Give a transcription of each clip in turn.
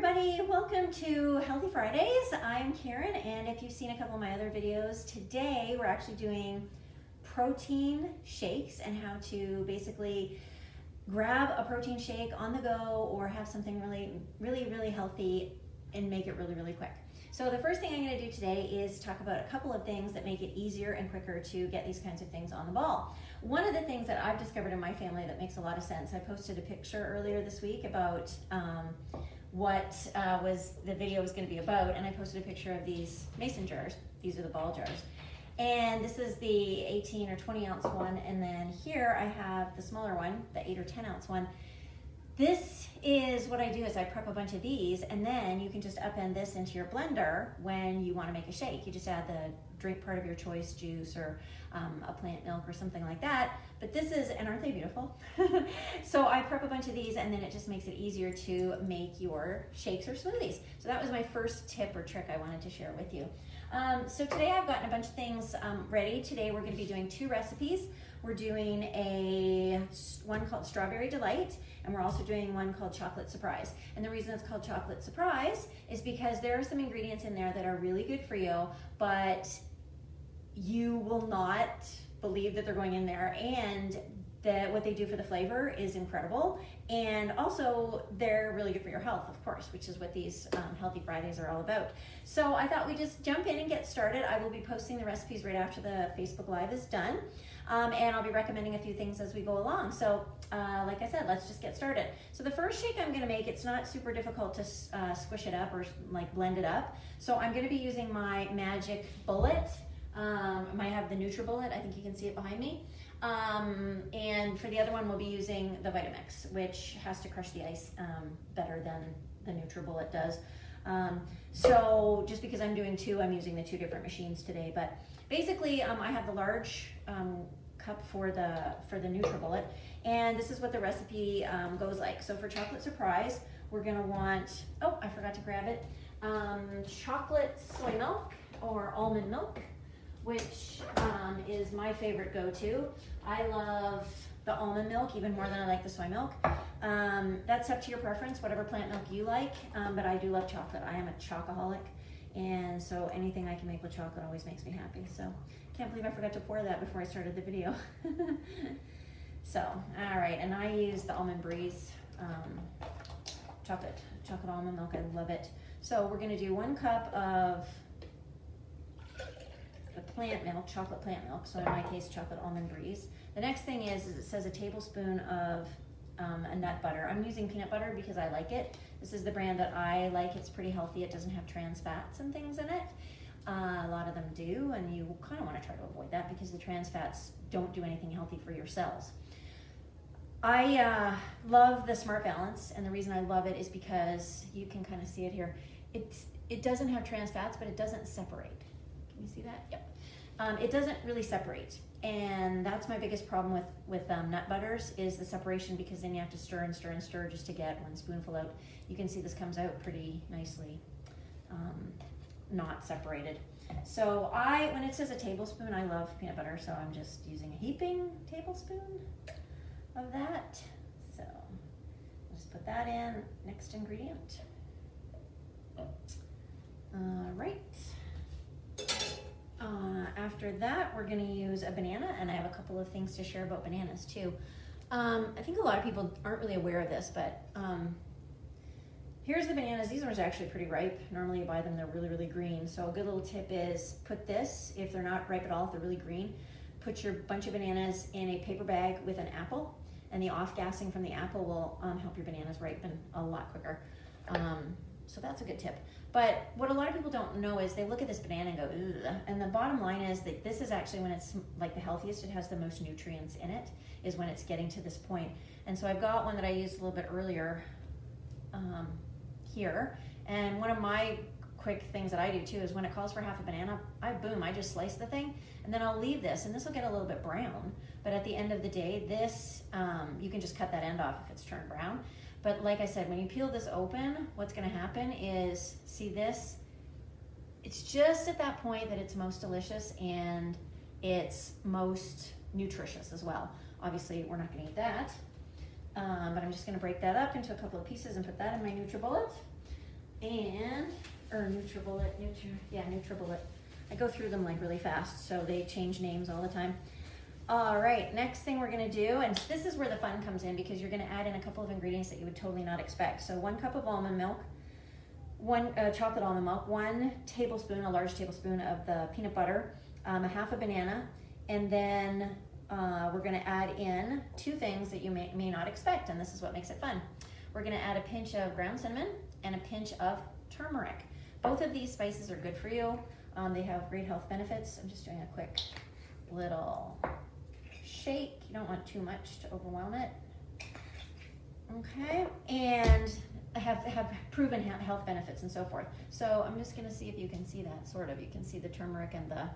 everybody, welcome to Healthy Fridays. I'm Karen, and if you've seen a couple of my other videos, today we're actually doing protein shakes and how to basically grab a protein shake on the go or have something really healthy and make it really quick. So the first thing I'm going to do today is talk about a couple of things that make it easier and quicker to get these kinds of things on the ball. One of the things that I've discovered in my family that makes a lot of sense, I posted a picture earlier this week about what the video was going to be about, and I posted a picture of these mason jars. These are the ball jars. And this is the 18 or 20 ounce one, and then here I have the smaller one, the 8 or 10 ounce one. This is what I do is I prep a bunch of these, and then you can just upend this into your blender when you want to make a shake. You just add the drink part of your choice, juice or a plant milk or something like that. But this is, and aren't they beautiful? So I prep a bunch of these, and then it just makes it easier to make your shakes or smoothies. So that was my first tip or trick I wanted to share with you. So today I've gotten a bunch of things ready. Today we're going to be doing 2 recipes. We're doing one called Strawberry Delight, and we're also doing one called Chocolate Surprise. And the reason it's called Chocolate Surprise is because there are some ingredients in there that are really good for you, but you will not believe that they're going in there, and that what they do for the flavor is incredible, and also they're really good for your health, of course, which is what these Healthy Fridays are all about. So I thought we'd just jump in and get started. I will be posting the recipes right after the Facebook Live is done, and I'll be recommending a few things as we go along. So like I said, let's just get started. So the first shake I'm going to make, it's not super difficult to squish it up or like blend it up. So I'm going to be using my Magic Bullet. I have the NutriBullet, I think you can see it behind me. And for the other one, we'll be using the Vitamix, which has to crush the ice better than the NutriBullet does. So just because I'm doing 2, I'm using the 2 different machines today. But basically, I have the large cup for the NutriBullet, and this is what the recipe goes like. So for Chocolate Surprise, we're gonna want, oh, I forgot to grab it, chocolate soy milk or almond milk, which is my favorite go-to. I love the almond milk even more than I like the soy milk. That's up to your preference, whatever plant milk you like, but I do love chocolate. I am a chocoholic, and so anything I can make with chocolate always makes me happy. So can't believe I forgot to pour that before I started the video. So, all right, and I use the Almond Breeze chocolate almond milk. I love it. So we're gonna do 1 cup of the plant milk, chocolate plant milk, so in my case, chocolate Almond Breeze. The next thing is it says a tablespoon of a nut butter. I'm using peanut butter because I like it. This is the brand that I like. It's pretty healthy. It doesn't have trans fats and things in it. A lot of them do, and you kind of want to try to avoid that because the trans fats don't do anything healthy for your cells. I love the Smart Balance, and the reason I love it is because you can kind of see it here. It doesn't have trans fats, but it doesn't separate. Can you see that? Yep. It doesn't really separate, and that's my biggest problem with nut butters is the separation, because then you have to stir and stir and stir just to get 1 spoonful out. You can see this comes out pretty nicely, not separated. So when it says a tablespoon, I love peanut butter, so I'm just using a heaping tablespoon of that. So I'll just put that in. Next ingredient. All right. After that, we're going to use a banana, and I have a couple of things to share about bananas too. I think a lot of people aren't really aware of this, but here's the bananas. These ones are actually pretty ripe. Normally you buy them, they're really green. So a good little tip is put this, if they're not ripe at all, if they're really green, put your bunch of bananas in a paper bag with an apple, and the off-gassing from the apple will help your bananas ripen a lot quicker. So that's a good tip. But what a lot of people don't know is they look at this banana and go, ugh. And the bottom line is that this is actually when it's like the healthiest, it has the most nutrients in it, is when it's getting to this point. And so I've got one that I used a little bit earlier here. And one of my quick things that I do too is when it calls for half a banana, I just slice the thing, and then I'll leave this, and this will get a little bit brown. But at the end of the day, this, you can just cut that end off if it's turned brown. But like I said, when you peel this open, what's gonna happen is, see this? It's just at that point that it's most delicious and it's most nutritious as well. Obviously, we're not gonna eat that, but I'm just gonna break that up into a couple of pieces and put that in my NutriBullet. and, or NutriBullet, NutriBullet. I go through them like really fast, so they change names all the time. All right, next thing we're gonna do, and this is where the fun comes in because you're gonna add in a couple of ingredients that you would totally not expect. So 1 cup of almond milk, one chocolate almond milk, 1 tablespoon, a large tablespoon of the peanut butter, a half a banana, and then we're gonna add in 2 things that you may not expect, and this is what makes it fun. We're gonna add a pinch of ground cinnamon and a pinch of turmeric. Both of these spices are good for you. They have great health benefits. I'm just doing a quick little shake. You don't want too much to overwhelm it. Okay, and have proven health benefits and so forth. So I'm just gonna see if you can see that, sort of. You can see the turmeric and the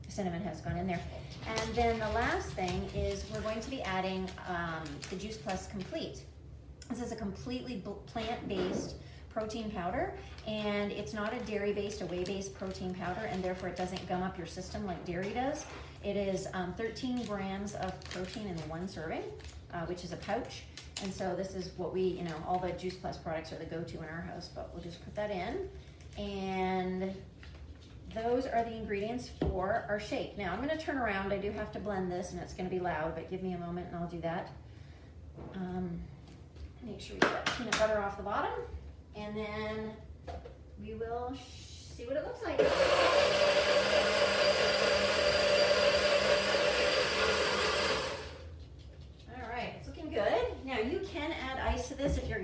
cinnamon has gone in there. And then the last thing is we're going to be adding the Juice Plus Complete. This is a completely plant-based protein powder, and it's not a dairy-based, a whey-based protein powder, and therefore it doesn't gum up your system like dairy does. It is 13 grams of protein in 1 serving, which is a pouch. And so this is what we, all the Juice Plus products are the go-to in our house, but we'll just put that in. And those are the ingredients for our shake. Now I'm gonna turn around. I do have to blend this and it's gonna be loud, but give me a moment and I'll do that. Make sure we get that peanut butter off the bottom, and then we will see what it looks like. All right, it's looking good. Now you can add ice to this if you're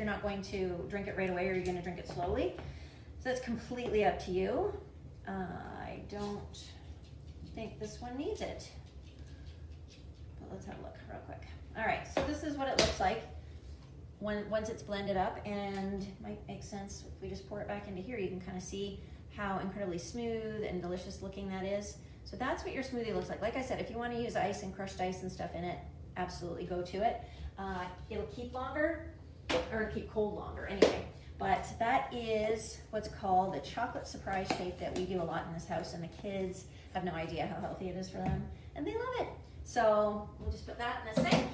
not going to drink it right away or you're gonna drink it slowly. So that's completely up to you. I don't think this one needs it. But let's have a look real quick. All right, so this is what it looks like once it's blended up, and it might make sense if we just pour it back into here. You can kind of see how incredibly smooth and delicious looking that is. So that's what your smoothie looks like. Like I said, if you want to use ice and crushed ice and stuff in it, absolutely go to it. It'll keep longer, or keep cold longer anyway. But that is what's called the chocolate surprise shake that we do a lot in this house, and the kids have no idea how healthy it is for them, and they love it. So we'll just put that in the sink,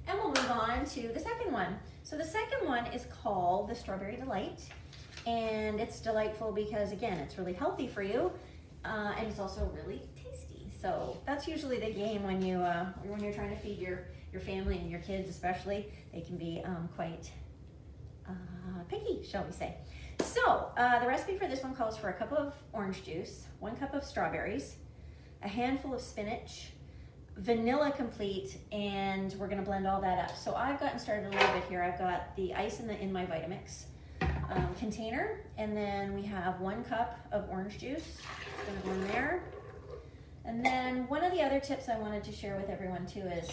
and we'll move on to the second one. So the second one is called the Strawberry Delight, and it's delightful because, again, it's really healthy for you, and it's also really tasty. So that's usually the game when you're trying to feed your family and your kids especially. They can be quite picky, shall we say. So the recipe for this one calls for a cup of orange juice, 1 cup of strawberries, a handful of spinach, vanilla complete, and we're gonna blend all that up. So I've gotten started a little bit here. I've got the ice in my Vitamix container, and then we have 1 cup of orange juice. It's gonna go in there. And then one of the other tips I wanted to share with everyone too is,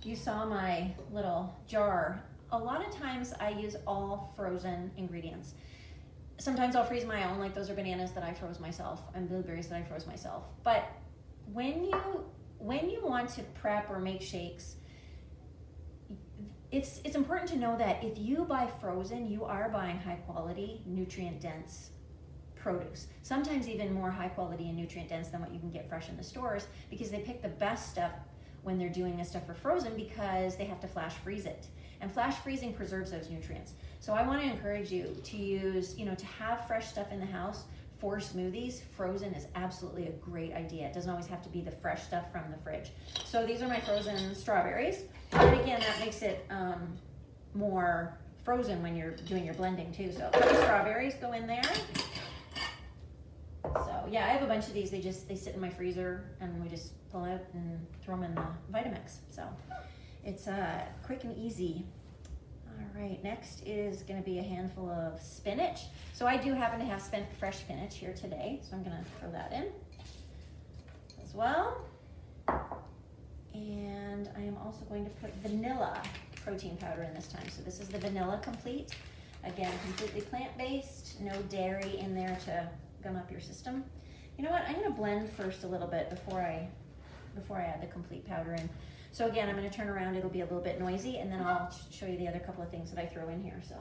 you saw my little jar. A lot of times I use all frozen ingredients. Sometimes I'll freeze my own, like those are bananas that I froze myself and blueberries that I froze myself. But when you want to prep or make shakes, it's important to know that if you buy frozen, you are buying high quality, nutrient dense produce. Sometimes even more high quality and nutrient dense than what you can get fresh in the stores, because they pick the best stuff when they're doing this stuff for frozen, because they have to flash freeze it. And flash freezing preserves those nutrients. So I want to encourage you to use, to have fresh stuff in the house for smoothies. Frozen is absolutely a great idea. It doesn't always have to be the fresh stuff from the fridge. So these are my frozen strawberries. But again, that makes it more frozen when you're doing your blending too. So a couple strawberries go in there. So yeah, I have a bunch of these. They sit in my freezer, and we just pull out and throw them in the Vitamix. So it's quick and easy. All right, next is gonna be a handful of spinach. So I do happen to have fresh spinach here today, so I'm gonna throw that in as well. And I am also going to put vanilla protein powder in this time. So this is the Vanilla Complete. Again, completely plant-based, no dairy in there to gum up your system. You know what, I'm gonna blend first a little bit before I add the complete powder in. So again, I'm going to turn around. It'll be a little bit noisy, and then I'll show you the other couple of things that I throw in here. So.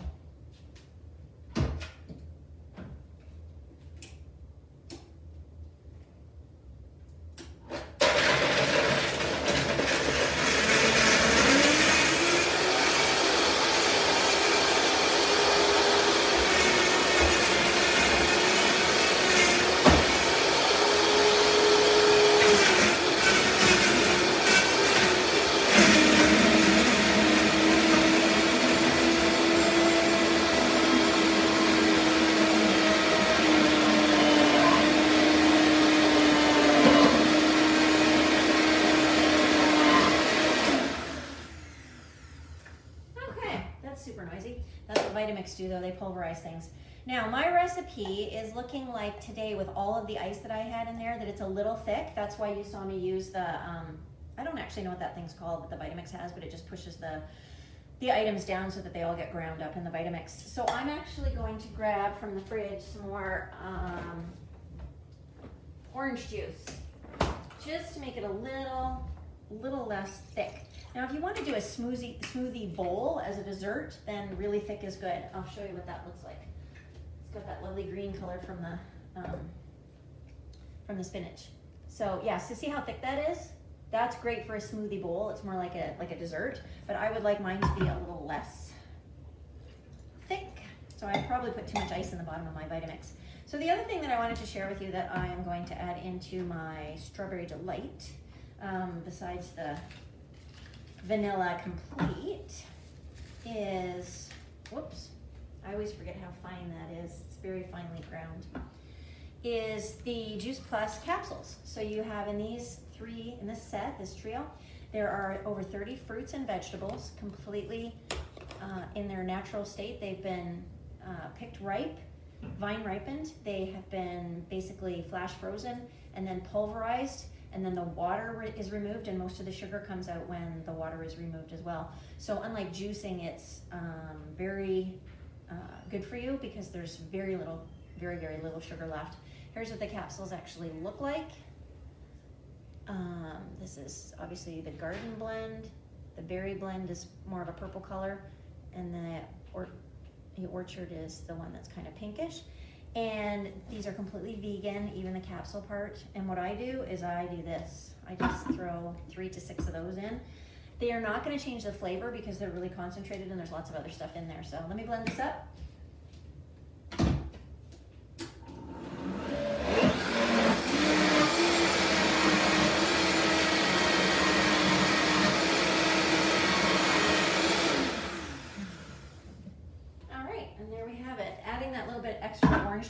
super noisy. That's what Vitamix do though, they pulverize things. Now my recipe is looking like today with all of the ice that I had in there, that it's a little thick. That's why you saw me use the, I don't actually know what that thing's called that the Vitamix has, but it just pushes the items down so that they all get ground up in the Vitamix. So I'm actually going to grab from the fridge some more orange juice, just to make it a little less thick. Now if you want to do a smoothie bowl as a dessert, then really thick is good. I'll show you what that looks like. It's got that lovely green color from the spinach. So yeah, so see how thick that is? That's great for a smoothie bowl. It's more like a dessert, but I would like mine to be a little less thick. So I probably put too much ice in the bottom of my Vitamix. So the other thing that I wanted to share with you that I am going to add into my Strawberry Delight, besides the Vanilla Complete, is, whoops, I always forget how fine that is. It's very finely ground. Is the Juice Plus capsules. So you have in these three, in this set, this trio, there are over 30 fruits and vegetables completely in their natural state. They've been picked ripe, vine ripened. They have been basically flash frozen and then pulverized, and then the water is removed, and most of the sugar comes out when the water is removed as well. So unlike juicing, it's very good for you because there's very little sugar left. Here's what the capsules actually look like. This is obviously the garden blend. The berry blend is more of a purple color, and the orchard is the one that's kind of pinkish. And these are completely vegan, even the capsule part. And what I do is I do this. I just throw 3 to 6 of those in. They are not going to change the flavor because they're really concentrated and there's lots of other stuff in there. So let me blend this up.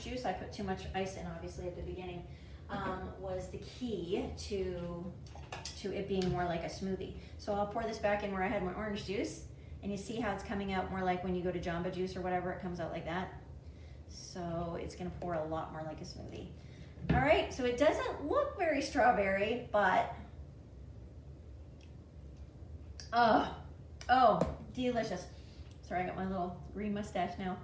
Juice. I put too much ice in obviously at the beginning, was the key to it being more like a smoothie. So I'll pour this back in where I had my orange juice, and you see how it's coming out more like when you go to Jamba Juice or whatever, it comes out like that. So it's gonna pour a lot more like a smoothie. All right, so it doesn't look very strawberry, but oh, delicious. Sorry, I got my little green mustache now.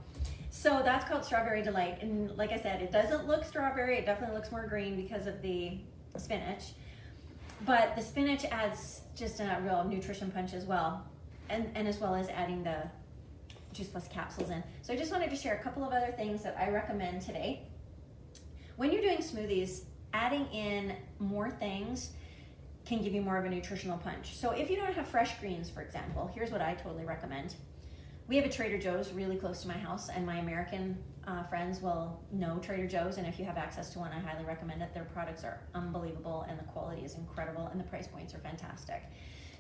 So that's called Strawberry Delight. And like I said, it doesn't look strawberry. It definitely looks more green because of the spinach. But the spinach adds just a real nutrition punch as well. And as well as adding the Juice Plus capsules in. So I just wanted to share a couple of other things that I recommend today. When you're doing smoothies, adding in more things can give you more of a nutritional punch. So if you don't have fresh greens, for example, here's what I totally recommend. We have a Trader Joe's really close to my house, and my American friends will know Trader Joe's, and if you have access to one, I highly recommend it. Their products are unbelievable, and the quality is incredible, and the price points are fantastic.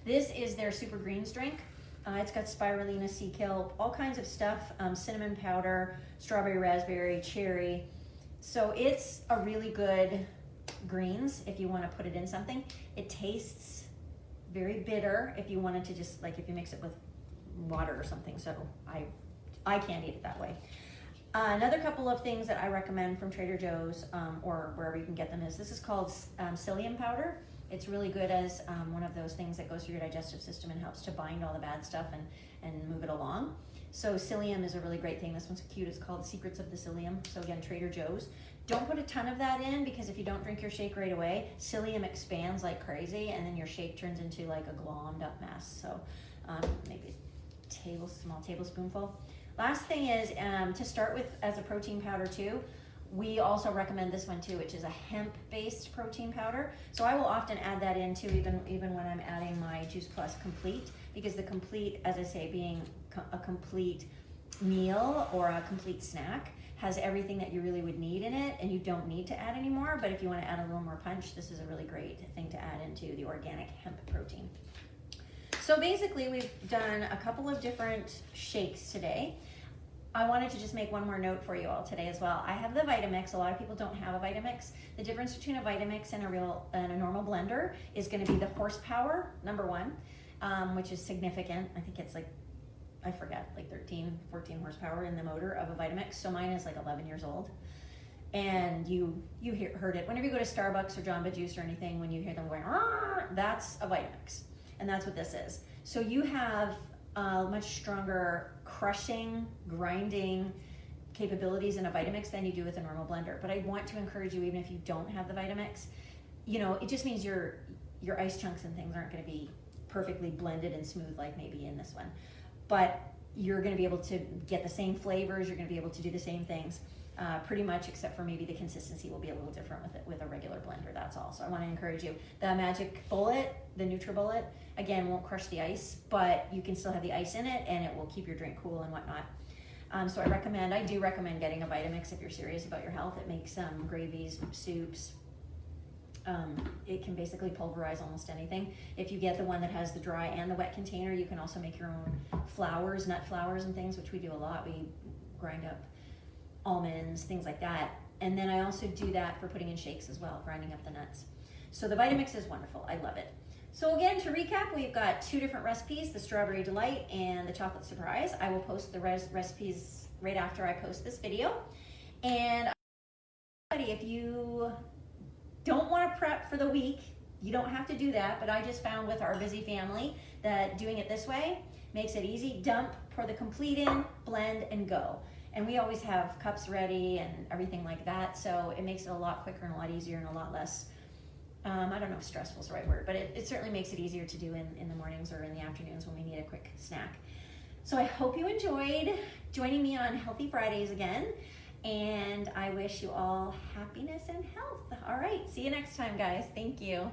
This is their Super Greens drink. It's got spirulina, sea kelp, all kinds of stuff, cinnamon powder, strawberry, raspberry, cherry. So it's a really good greens if you want to put it in something. It tastes very bitter if you wanted to just, like if you mix it with water or something, so I can't eat it that way. Another couple of things that I recommend from Trader Joe's or wherever you can get them is, this is called psyllium powder. It's really good as one of those things that goes through your digestive system and helps to bind all the bad stuff and move it along. So psyllium is a really great thing. This one's cute. It's called Secrets of the Psyllium. So again, Trader Joe's. Don't put a ton of that in, because if you don't drink your shake right away, psyllium expands like crazy, and then your shake turns into like a glommed up mess. So maybe small tablespoonful. Last thing is to start with as a protein powder too. We also recommend this one too, which is a hemp-based protein powder. So I will often add that in too, even when I'm adding my Juice Plus Complete, because the Complete, as I say, being a complete meal or a complete snack, has everything that you really would need in it, and you don't need to add any more. But if you want to add a little more punch, this is a really great thing to add into the organic hemp protein. So basically, we've done a couple of different shakes today. I wanted to just make one more note for you all today as well. I have the Vitamix. A lot of people don't have a Vitamix. The difference between a Vitamix and a normal blender is going to be the horsepower, number one, which is significant. I think it's like I forget, like 13, 14 horsepower in the motor of a Vitamix. So mine is like 11 years old. And you heard it. Whenever you go to Starbucks or Jamba Juice or anything, when you hear them going, that's a Vitamix. And that's what this is. So you have much stronger crushing, grinding capabilities in a Vitamix than you do with a normal blender. But I want to encourage you, even if you don't have the Vitamix, you know, it just means your ice chunks and things aren't going to be perfectly blended and smooth like maybe in this one. But you're going to be able to get the same flavors, you're going to be able to do the same things. Pretty much, except for maybe the consistency will be a little different with a regular blender, that's all. So I want to encourage you. The Magic Bullet, the NutriBullet, again, won't crush the ice, but you can still have the ice in it and it will keep your drink cool and whatnot. So I do recommend getting a Vitamix if you're serious about your health. It makes gravies, soups. It can basically pulverize almost anything. If you get the one that has the dry and the wet container, you can also make your own flours, nut flours and things, which we do a lot. We grind up almonds, things like that. And then I also do that for putting in shakes as well, grinding up the nuts. So the Vitamix is wonderful. I love it. So again, to recap, we've got 2 different recipes, the Strawberry Delight and the Chocolate Surprise. I will post the recipes right after I post this video. And if you don't want to prep for the week, you don't have to do that, but I just found with our busy family that doing it this way makes it easy. Dump, pour the complete in, blend, and go. And we always have cups ready and everything like that, so it makes it a lot quicker and a lot easier and a lot less, I don't know if stressful is the right word, but it certainly makes it easier to do in the mornings or in the afternoons when we need a quick snack. So I hope you enjoyed joining me on Healthy Fridays again, and I wish you all happiness and health. All right, see you next time, guys. Thank you.